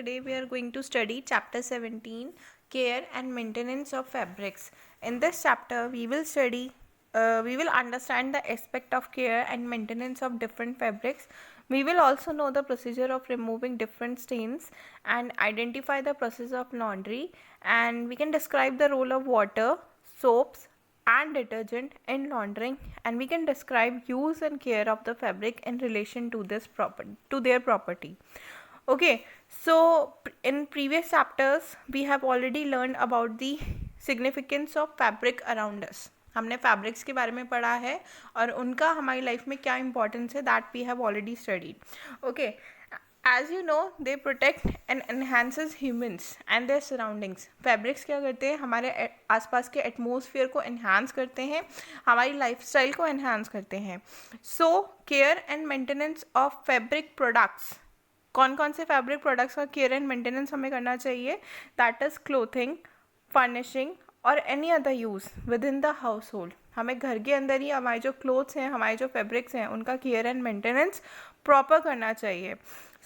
today we are going to study chapter 17, care and maintenance of fabrics. In this chapter we will understand the aspect of care and maintenance of different fabrics. We will also know the procedure of removing different stains and identify the process of laundry, and we can describe the role of water, soaps and detergent in laundering, and we can describe use and care of the fabric in relation to their property. Okay, so in previous chapters we have already learned about the significance of fabric around us. हमने fabrics के बारे में पढ़ा है और उनका हमारी life में क्या इंपॉर्टेंस है, that we have already studied. Okay, as you know they protect and enhances humans and their surroundings. Fabrics क्या करते हैं, हमारे आसपास के एटमॉस्फेयर को एनहांस करते हैं, हमारी लाइफस्टाइल को एनहांस करते हैं. So care and maintenance of fabric products. कौन कौन से फैब्रिक प्रोडक्ट्स का केयर एंड मेंटेनेंस हमें करना चाहिए? दैट इज़ क्लोथिंग, फर्निशिंग और any other use with in the house hold. हमें घर के अंदर ही हमारे जो क्लोथ्स हैं, हमारे जो फैब्रिक्स हैं, उनका केयर एंड मेंटेनेंस प्रॉपर करना चाहिए.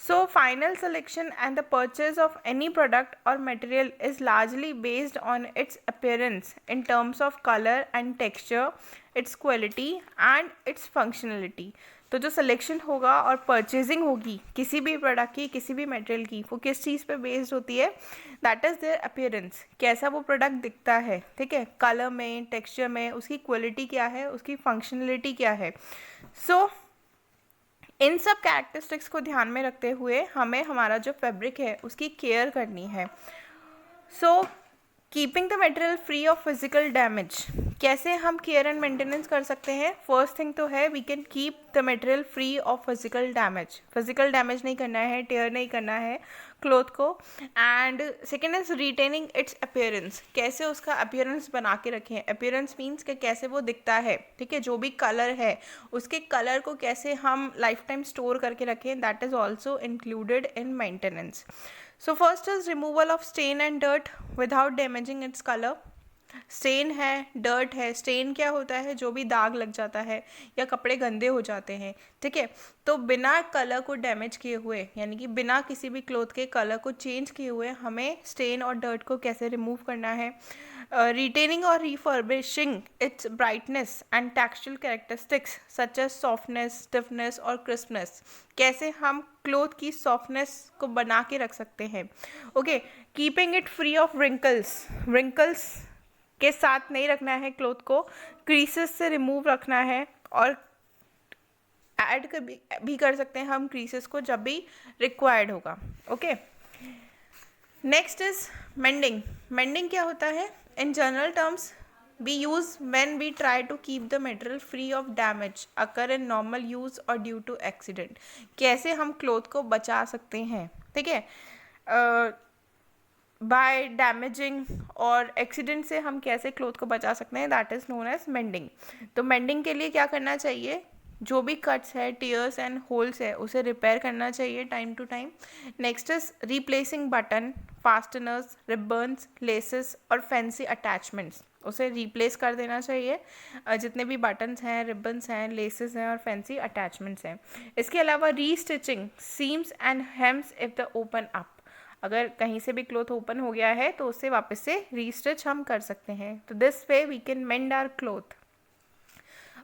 So final selection and the purchase of any product और material is largely based on its appearance in terms of colour and texture, its quality and its functionality. तो जो selection होगा और purchasing होगी किसी भी प्रोडक्ट की, किसी भी मटेरियल की, वो किस चीज़ पे बेस्ड होती है? That is their appearance. कैसा वो प्रोडक्ट दिखता है, ठीक है, कलर में, टेक्सचर में, उसकी क्वालिटी क्या है, उसकी फंक्शनलिटी क्या है. सो इन सब कैरेक्टरिस्टिक्स को ध्यान में रखते हुए हमें हमारा जो फैब्रिक है उसकी केयर करनी है. So keeping the material free of physical damage. कैसे हम केयर एंड मेंटेनेंस कर सकते हैं? फर्स्ट थिंग तो है we can keep the material free of physical damage. Physical damage नहीं करना है, टेयर नहीं करना है क्लोथ को. And second is retaining its appearance. कैसे उसका अपीयरेंस बना के रखें. अपीयरेंस मीन्स कि कैसे वो दिखता है, ठीक है, जो भी कलर है उसके कलर को कैसे हम लाइफ टाइम स्टोर करके रखें, that is also included in maintenance. So first is removal of stain and dirt without damaging its colour. Stain है, डर्ट है. स्टेन क्या होता है? जो भी दाग लग जाता है या कपड़े गंदे हो जाते हैं, ठीक है, तो बिना कलर को डैमेज किए हुए, यानी कि बिना किसी भी क्लॉथ के कलर को चेंज किए हुए हमें स्टेन और डर्ट को कैसे रिमूव करना है. रिटेनिंग और refurbishing its brightness and textural characteristics such as softness, stiffness और क्रिस्पनेस. कैसे हम क्लॉथ की सॉफ्टनेस को बना के रख सकते हैं. Okay, keeping it free of wrinkles के साथ नहीं रखना है क्लॉथ को, क्रीसेस से रिमूव रखना है, और ऐड भी कर सकते हैं हम क्रीसेस को जब भी रिक्वायर्ड होगा. Okay, next is mending. Mending क्या होता है? In general terms we use when we try to keep the material free of damage occur in normal use or due to accident. कैसे हम क्लॉथ को बचा सकते हैं, ठीक है, बाय डैमेजिंग और एक्सीडेंट से हम कैसे क्लॉथ को बचा सकते हैं, that is known as mending. तो मेंडिंग के लिए क्या करना चाहिए? जो भी कट्स है, टीयर्स एंड होल्स है, उसे रिपेयर करना चाहिए time to time. Next is replacing button, fasteners, ribbons, laces और फैंसी अटैचमेंट्स. उसे रिप्लेस कर देना चाहिए, जितने भी बटन्स हैं, रिबन्स हैं, लेसेस हैं और फैंसी अटैचमेंट्स हैं. इसके अलावा restitching seams and hems if the open up. अगर कहीं से भी क्लॉथ ओपन हो गया है तो उससे वापस से रीस्टिच हम कर सकते हैं. तो this way we can mend our cloth.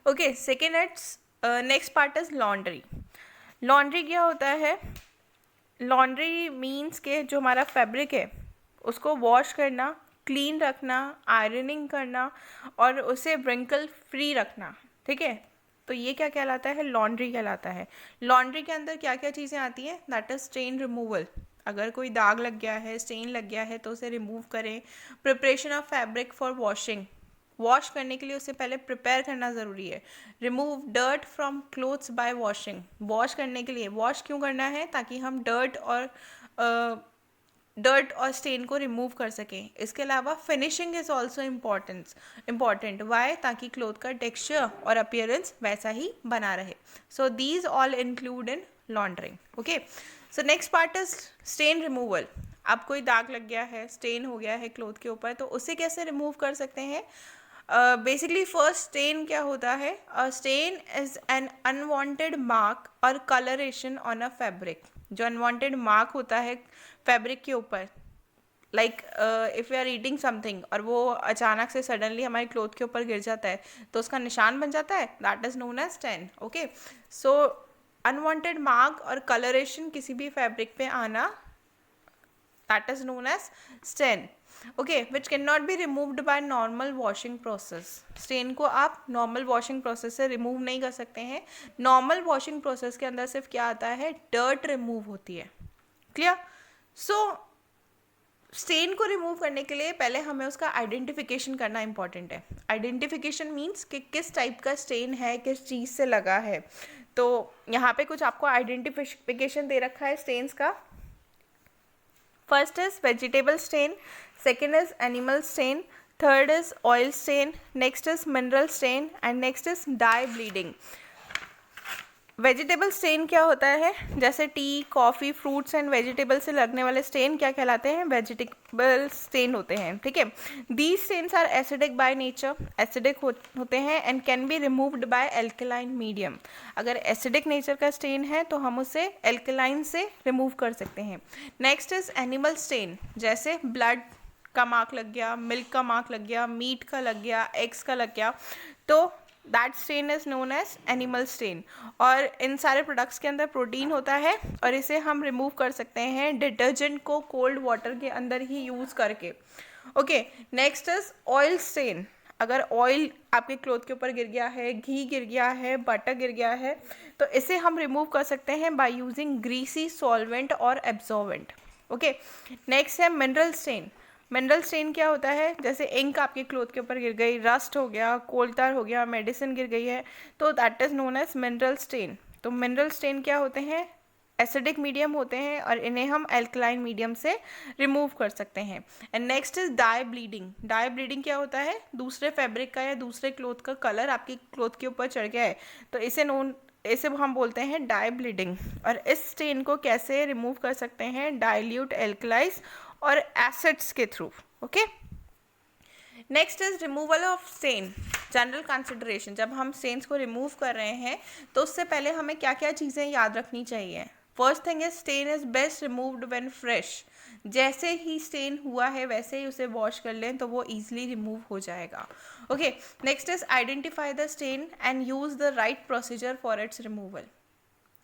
Okay, second its next part is laundry. Laundry क्या होता है? लॉन्ड्री मीन्स के जो हमारा फैब्रिक है उसको वॉश करना, क्लीन रखना, आयरनिंग करना और उसे व्रिंकल फ्री रखना, ठीक है. तो ये क्या कहलाता है? लॉन्ड्री कहलाता है. लॉन्ड्री के अंदर क्या क्या चीज़ें आती हैं? That is stain removal. अगर कोई दाग लग गया है, स्टेन लग गया है तो उसे रिमूव करें. Preparation of fabric for washing. Wash करने के लिए उसे पहले प्रिपेयर करना ज़रूरी है. Remove dirt from clothes bye washing. Wash करने के लिए वॉश क्यों करना है? ताकि हम डर्ट और स्टेन को रिमूव कर सकें. इसके अलावा finishing is also important. Why? ताकि क्लोथ का टेक्सचर और अपीयरेंस वैसा ही बना रहे. So these all include in laundering. Okay, so next part is stain removal. अब कोई दाग लग गया है, स्टेन हो गया है क्लोथ के ऊपर, तो उसे कैसे रिमूव कर सकते हैं? बेसिकली फर्स्ट स्टेन क्या होता है? Stain is an unwanted mark और कलरेशन ऑन अ फैब्रिक. जो अनवांटेड मार्क होता है फैब्रिक के ऊपर, like if you are eating something और वो अचानक से सडनली हमारे क्लोथ के ऊपर गिर जाता है तो उसका निशान बन जाता है, that is known as stain. Okay, so unwanted mark और कलरेशन किसी भी फैब्रिक पे आना, that is known as stain. Okay, which cannot be removed by normal washing process. Stain को आप नॉर्मल वॉशिंग प्रोसेस से रिमूव नहीं कर सकते हैं. नॉर्मल वॉशिंग प्रोसेस के अंदर सिर्फ क्या आता है, डर्ट रिमूव होती है. क्लियर? सो स्टेन को रिमूव करने के लिए पहले हमें उसका आइडेंटिफिकेशन करना इंपॉर्टेंट है. आइडेंटिफिकेशन मीन्स कि किस टाइप का स्टेन है, किस चीज़ से लगा है. तो यहाँ पे कुछ आपको आइडेंटिफिकेशन दे रखा है स्टेन्स का. First is vegetable stain, second is animal stain, third is oil stain, next is mineral stain and next is dye bleeding. Vegetable stain क्या होता है, जैसे tea, coffee, fruits and vegetable से लगने वाले स्टेन क्या कहलाते हैं, वेजिटेबल स्टेन होते हैं. ठीक है. These stains are acidic by nature, acidic होते हैं and can be removed by alkaline medium. अगर एसिडिक नेचर का स्टेन है तो हम उसे एल्कलाइन से रिमूव कर सकते हैं. नेक्स्ट इज एनिमल स्टेन, जैसे ब्लड का मार्क लग गया, मिल्क का मार्क लग गया, मीट का लग गया, एग्स का लग गया, तो that stain is known as animal stain. और इन सारे प्रोडक्ट्स के अंदर प्रोटीन होता है और इसे हम रिमूव कर सकते हैं डिटर्जेंट को कोल्ड वाटर के अंदर ही यूज़ करके. Okay, next is oil stain. अगर ऑयल आपके क्लोथ के ऊपर गिर गया है, घी गिर गया है, बटर गिर गया है, तो इसे हम रिमूव कर सकते हैं बाय यूजिंग ग्रीसी सॉल्वेंट और एब्जॉर्वेंट. ओके, नेक्स्ट है मिनरल स्टेन. मिनरल स्टेन क्या होता है, जैसे इंक आपके क्लोथ के ऊपर गिर गई, रस्ट हो गया, कोलतार हो गया, मेडिसिन गिर गई है, तो that is known as mineral stain. तो मिनरल स्टेन क्या होते हैं, एसिडिक मीडियम होते हैं और इन्हें हम एल्कलाइन मीडियम से रिमूव कर सकते हैं. And next is dye bleeding. Dye bleeding क्या होता है, दूसरे फैब्रिक का या दूसरे क्लोथ का कलर आपके क्लोथ के ऊपर चढ़ गया है, तो इसे हम बोलते हैं डाई ब्लीडिंग. और इस स्टेन को कैसे रिमूव कर सकते हैं, डाइल्यूट एल्कलाइज और एसिड्स के थ्रू. Okay, next is removal of stain. General consideration, जब हम स्टेन्स को रिमूव कर रहे हैं तो उससे पहले हमें क्या क्या चीज़ें याद रखनी चाहिए. First thing is stain is best removed when fresh. जैसे ही स्टेन हुआ है वैसे ही उसे वॉश कर लें तो वो ईजिली रिमूव हो जाएगा. Okay, next is identify the stain and use the right procedure for its removal.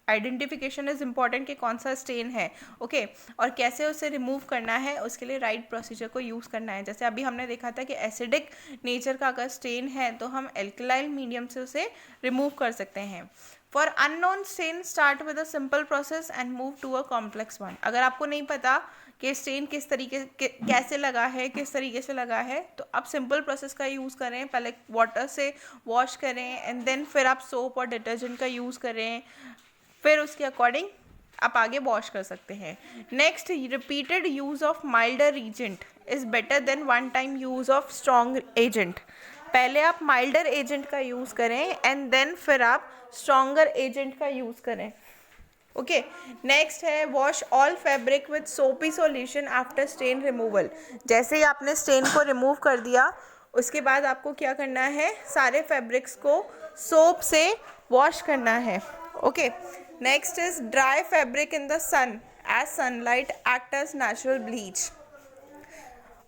Identification is important कि कौन सा स्टेन है. ओके, और कैसे उसे रिमूव करना है उसके लिए राइट प्रोसीजर को यूज़ करना है. जैसे अभी हमने देखा था कि एसिडिक नेचर का अगर स्टेन है तो हम एल्कलाइन मीडियम से उसे रिमूव कर सकते हैं. For unknown stain start with a simple process and move to a complex one. अगर आपको नहीं पता कि स्टेन किस तरीके कैसे लगा है, किस तरीके से लगा है, तो आप सिंपल प्रोसेस का यूज़ करें. पहले वाटर से वॉश करें एंड देन फिर आप सोप और डिटर्जेंट का यूज़ करें, फिर उसके अकॉर्डिंग आप आगे वॉश कर सकते हैं. Next, repeated use of milder agent is better than one time use of strong agent. पहले आप माइल्डर एजेंट का यूज़ करें एंड देन फिर आप स्ट्रॉन्गर एजेंट का यूज़ करें. ओके, नेक्स्ट है वॉश ऑल फैब्रिक विद सोपी सॉल्यूशन आफ्टर स्टेन रिमूवल. जैसे ही आपने स्टेन को रिमूव कर दिया उसके बाद आपको क्या करना है, सारे फैब्रिक्स को सोप से वॉश करना है. Okay, next is dry fabric in the sun as sunlight act as natural bleach.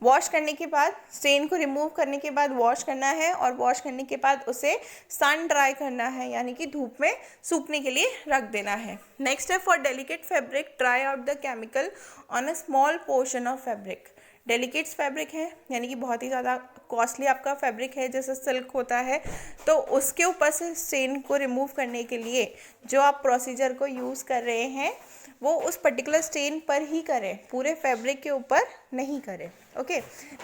Wash करने के बाद, स्टेन को रिमूव करने के बाद वॉश करना है और वॉश करने के बाद उसे सन ड्राई करना है, यानी कि धूप में सूखने के लिए रख देना है. नेक्स्ट है for delicate fabric try out the chemical on a small portion of fabric. Delicates fabric है यानी कि बहुत ही ज़्यादा कॉस्टली आपका फैब्रिक है, जैसे सिल्क होता है, तो उसके ऊपर से स्टेन को रिमूव करने के लिए जो आप प्रोसीजर को यूज़ कर रहे हैं वो उस पर्टिकुलर स्टेन पर ही करें, पूरे फैब्रिक के ऊपर नहीं करें. ओके,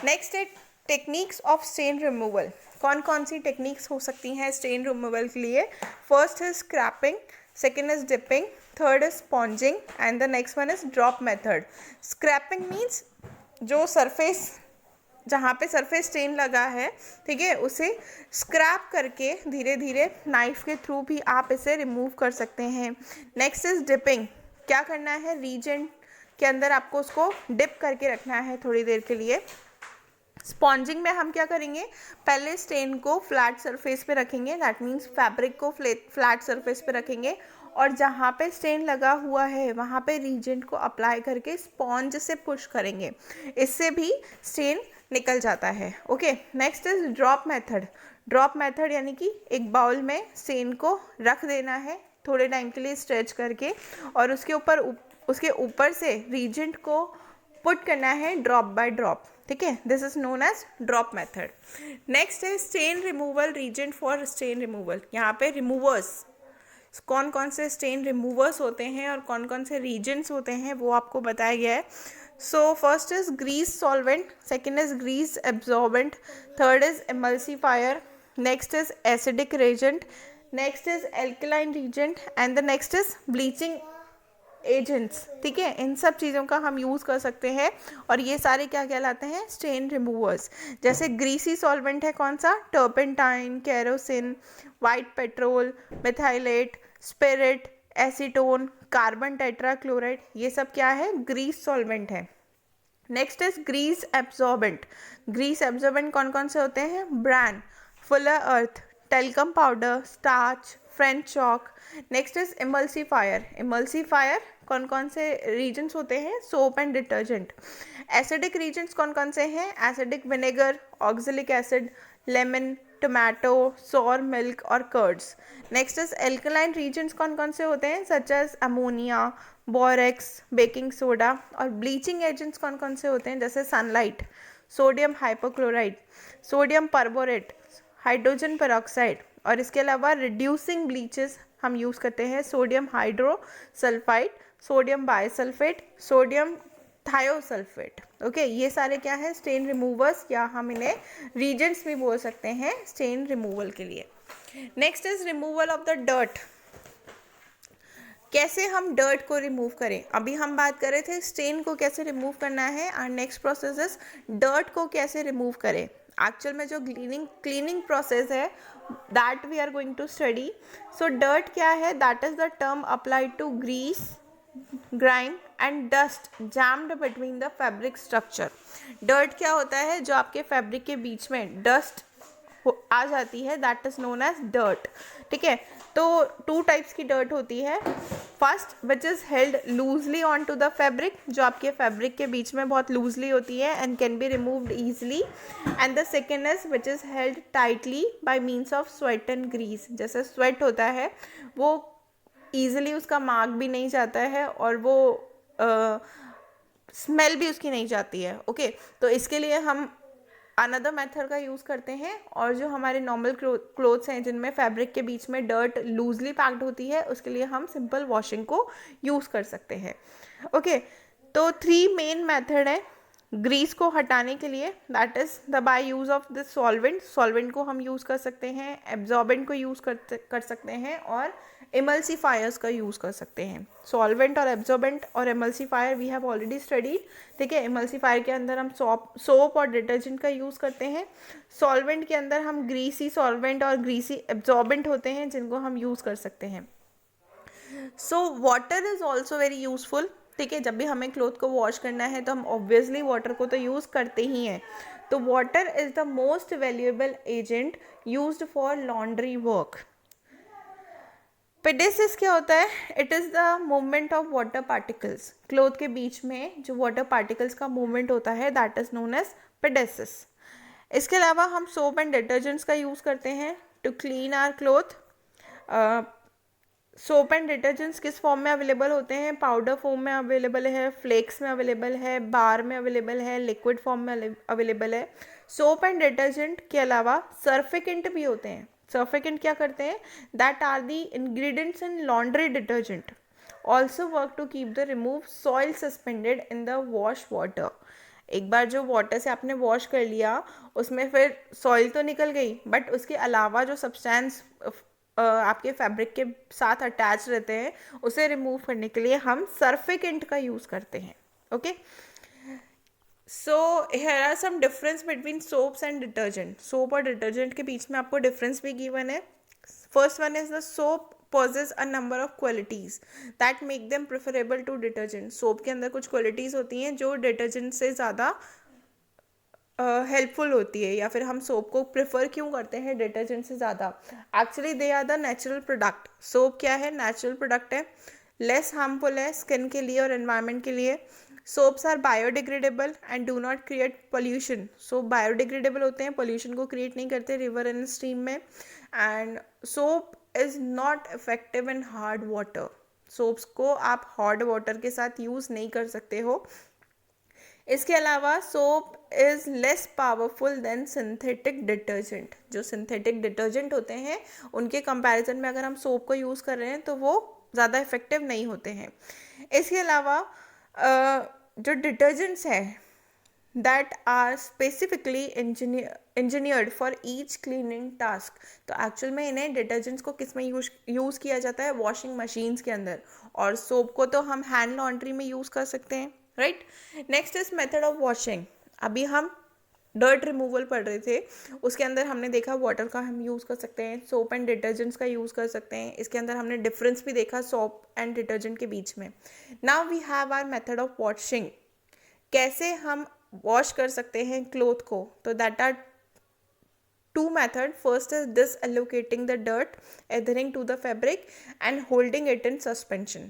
नेक्स्ट है टेक्निक्स ऑफ स्टेन रिमूवल. कौन कौन सी टेक्निक्स हो सकती हैं स्टेन रिमूवल के लिए. First is scraping, second is dipping, third is sponging and the next one is drop method. Scraping means जो सरफेस, जहाँ पे सरफेस स्टेन लगा है, ठीक है, उसे स्क्रैप करके धीरे धीरे नाइफ के थ्रू भी आप इसे रिमूव कर सकते हैं. Next is dipping. क्या करना है, रीजन के अंदर आपको उसको डिप करके रखना है थोड़ी देर के लिए. स्पॉन्जिंग में हम क्या करेंगे, पहले स्टेन को फ्लैट सरफेस पे रखेंगे, दैट मीन्स फैब्रिक को फ्लैट सरफेस पे रखेंगे और जहाँ पे स्टेन लगा हुआ है वहाँ पे रीजेंट को अप्लाई करके स्पॉन्ज से पुश करेंगे, इससे भी स्टेन निकल जाता है। Okay, next is drop method. Drop method यानी कि एक बाउल में स्टेन को रख देना है थोड़े टाइम के लिए स्ट्रेच करके, और उसके ऊपर से रीजेंट को पुट करना है ड्रॉप बाय ड्रॉप। ठीक है, this is known as drop method. Next है stain removal reagent for stain removal. यहाँ पे रिमूवर्स, कौन कौन से स्टेन रिमूवर्स होते हैं और कौन कौन से रीजेंट्स होते हैं वो आपको बताया गया है। So first is grease solvent, second is grease absorbent, third is emulsifier, next is acidic reagent, next is alkaline reagent and the next is bleaching agents. ठीक है, इन सब चीज़ों का हम यूज़ कर सकते हैं और ये सारे क्या कहलाते हैं, स्टेन रिमूवर्स। जैसे ग्रीसी सॉल्वेंट है कौन सा, turpentine, kerosene, white petrol, methylate, spirit, acetone, carbon tetrachloride, ये सब क्या है, ग्रीस सॉल्वेंट है। Next is grease absorbent. Grease absorbent कौन कौन से होते हैं, brand, fuller earth, talcum powder, starch, French chalk. Next is emulsifier. Emulsifier कौन कौन से रीजन्स होते हैं, soap and detergent. Acidic reagents कौन कौन से हैं, acidic vinegar, oxalic acid, lemon, tomato, sour milk और curds. Next is alkaline reagents कौन कौन से होते हैं, such as ammonia, borax, baking soda. और ब्लीचिंग एजेंट्स कौन कौन से होते हैं, जैसे sunlight, sodium hypochloride, sodium perborate, hydrogen peroxide. और इसके अलावा रिड्यूसिंग ब्लीचेस हम यूज़ करते हैं, sodium hydrosulphide, sodium bisulphate, sodium thiosulphate. Okay, ये सारे क्या है, स्टेन रिमूवर्स, या हम इन्हें रीजेंट्स भी बोल सकते हैं स्टेन रिमूवल के लिए। Next is removal of the dirt. कैसे हम डर्ट को रिमूव करें, अभी हम बात कर रहे थे स्टेन को कैसे रिमूव करना है, और नेक्स्ट प्रोसेस इज डर्ट को कैसे रिमूव करें। एक्चुअल में जो क्लीनिंग प्रोसेस है that we are going to study. So dirt क्या है, that is the term applied to grease, grime and dust jammed between the fabric structure. Dirt क्या होता है, जो आपके फैब्रिक के बीच में डस्ट आ जाती है, that is known as dirt. ठीक है, तो टू टाइप्स की डर्ट होती है। First which is held loosely on to the fabric, जो आपके फैब्रिक के बीच में बहुत लूजली होती है and can be removed easily. And the second is which is held tightly by means of sweat and grease. जैसे स्वेट होता है वो ईजिली उसका मार्क भी नहीं जाता है और वो स्मेल भी उसकी नहीं जाती है। ओके, तो इसके लिए हम अनदर मेथड का यूज़ करते हैं, और जो हमारे नॉर्मल क्लोथ्स हैं जिनमें फैब्रिक के बीच में डर्ट लूजली पैक्ड होती है, उसके लिए हम सिंपल वॉशिंग को यूज़ कर सकते हैं। ओके, तो 3 मेन मेथड है ग्रीस को हटाने के लिए, that is the by use of this solvent. Solvent को हम यूज़ कर सकते हैं, एब्जॉर्बेंट को यूज़ कर सकते हैं, और इमल्सीफायर्स का यूज़ कर सकते हैं। सॉल्वेंट और एब्जॉर्बेंट और emulsifier we have already studied. ठीक है, इमल्सीफायर के अंदर हम सोप और डिटर्जेंट का यूज़ करते हैं। सॉल्वेंट के अंदर हम ग्रीसी सॉल्वेंट और ग्रीसी एब्जॉर्बेंट होते हैं जिनको हम यूज़ कर सकते हैं। So water is also very useful. ठीक है, जब भी हमें क्लोथ को वॉश करना है तो हम ऑब्वियसली वाटर को तो यूज़ करते ही हैं। तो water is the most valuable agent used for laundry work. Pedesis क्या होता है, it is the movement of water particles. Cloth के बीच में जो वाटर पार्टिकल्स का मूवमेंट होता है that is known as pedesis. इसके अलावा हम सोप एंड डिटर्जेंट्स का यूज़ करते हैं to clean our cloth. Soap and detergents किस फॉर्म में अवेलेबल होते हैं, पाउडर फॉर्म में अवेलेबल है, फ्लेक्स में अवेलेबल है, बार में अवेलेबल है, लिक्विड फॉर्म में अवेलेबल है। सोप एंड डिटर्जेंट के अलावा सर्फिकेंट भी होते हैं। सर्फिकेंट क्या करते हैं, that are the ingredients in laundry detergent, also work to keep the remove soil suspended in the wash water. एक बार जो वाटर से आपने वॉश कर लिया उसमें फिर सॉइल तो निकल गई, बट उसके अलावा जो सब्सटेंस आपके फैब्रिक के साथ अटैच रहते हैं उसे रिमूव करने के लिए हम सर्फिकेंट का यूज़ करते हैं। Okay, so here are some difference between soaps and detergent. Soap और डिटर्जेंट के बीच में आपको डिफरेंस भी गिवन है। First one is the soap possess a number of qualities that make them preferable to detergent। Soap के अंदर कुछ क्वालिटीज़ होती हैं जो डिटर्जेंट से ज़्यादा हेल्पफुल होती है, या फिर हम सोप को प्रेफर क्यों करते हैं डिटर्जेंट से ज़्यादा? Actually they are the natural product. Soap क्या है? नेचुरल प्रोडक्ट है, लेस हार्मफुल है स्किन के लिए और एनवायरनमेंट के लिए। Soaps are biodegradable and do not create pollution. Soap biodegradable होते हैं, पोल्यूशन को क्रिएट नहीं करते रिवर एंड स्ट्रीम में। And soap is not effective in hard water. Soaps को आप हार्ड वाटर के साथ यूज़ नहीं कर सकते हो। इसके अलावा soap is less powerful than synthetic detergent. जो सिंथेटिक डिटर्जेंट होते हैं उनके कंपैरिजन में अगर हम सोप को यूज़ कर रहे हैं तो वो ज़्यादा इफेक्टिव नहीं होते हैं। इसके अलावा जो डिटर्जेंट्स हैं that are specifically engineered for each cleaning task. तो एक्चुअल में इन्हें डिटर्जेंट्स को किस में यूज़ किया जाता है? वॉशिंग मशीन्स के अंदर। और सोप को तो हम हैंड लॉन्ड्री में यूज़ कर सकते हैं, right. Next is method of washing. अभी हम डर्ट रिमूवल पढ़ रहे थे, उसके अंदर हमने देखा वाटर का हम यूज़ कर सकते हैं, सोप एंड डिटर्जेंट्स का यूज़ कर सकते हैं। इसके अंदर हमने डिफरेंस भी देखा सोप एंड डिटर्जेंट के बीच में। Now we have our method of washing. कैसे हम वॉश कर सकते हैं क्लोथ को? तो that are two method. First is disallocating the dirt adhering to the fabric and holding it in suspension.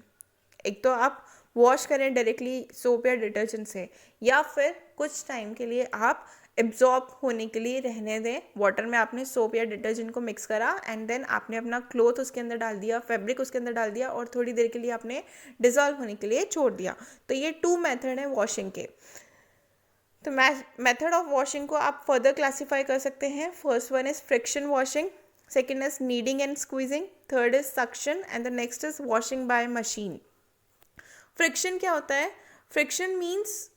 एक तो आप वॉश करें डायरेक्टली सोप या डिटर्जेंट से, या फिर कुछ टाइम के लिए आप एब्जॉर्ब होने के लिए रहने दें। वाटर में आपने सोप या डिटर्जेंट को मिक्स करा एंड देन आपने अपना क्लोथ उसके अंदर डाल दिया, फैब्रिक उसके अंदर डाल दिया और थोड़ी देर के लिए आपने डिज़ोल्व होने के लिए छोड़ दिया। तो ये 2 मेथड है वॉशिंग के। तो मेथड ऑफ वॉशिंग को आप फर्दर क्लासीफाई कर सकते हैं। First one is friction washing, second is kneading and squeezing, third is suction and the next is washing by machine. Friction क्या होता है? Friction means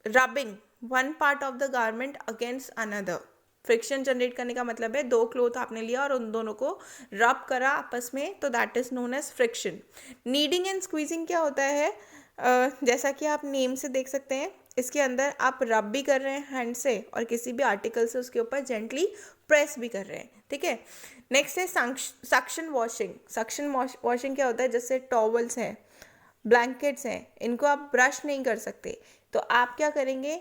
rubbing one part of the garment against another. Friction generate करने का मतलब है दो cloth आपने लिया और उन दोनों को रब करा आपस में, तो that is known as friction. Kneading and squeezing क्या होता है? जैसा कि आप नेम से देख सकते हैं, इसके अंदर आप रब भी कर रहे हैं हैंड से और किसी भी आर्टिकल से उसके ऊपर जेंटली प्रेस भी कर रहे हैं, ठीक है। नेक्स्ट है सक्शन वॉशिंग। सक्शन वॉशिंग क्या होता है? जैसे टॉवल्स हैं, ब्लैंकेट्स हैं, इनको आप ब्रश नहीं कर सकते, तो आप क्या करेंगे?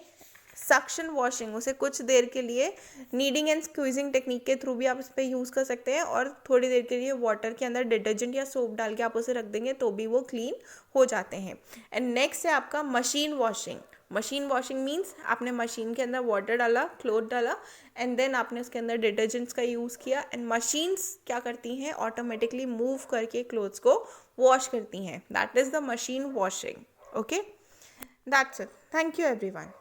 सक्शन वॉशिंग, उसे कुछ देर के लिए नीडिंग एंड स्क्वीजिंग टेक्निक के थ्रू भी आप इस पर यूज़ कर सकते हैं और थोड़ी देर के लिए वाटर के अंदर डिटर्जेंट या सोप डाल के आप उसे रख देंगे तो भी वो क्लीन हो जाते हैं। एंड नेक्स्ट है आपका machine washing. Machine washing means आपने मशीन के अंदर वाटर डाला, क्लोथ डाला एंड देन आपने उसके अंदर डिटर्जेंट्स का यूज़ किया एंड मशीन्स क्या करती हैं? ऑटोमेटिकली मूव करके क्लोथ्स को वॉश करती हैं। That is the machine washing. Okay, that's it. Thank you everyone.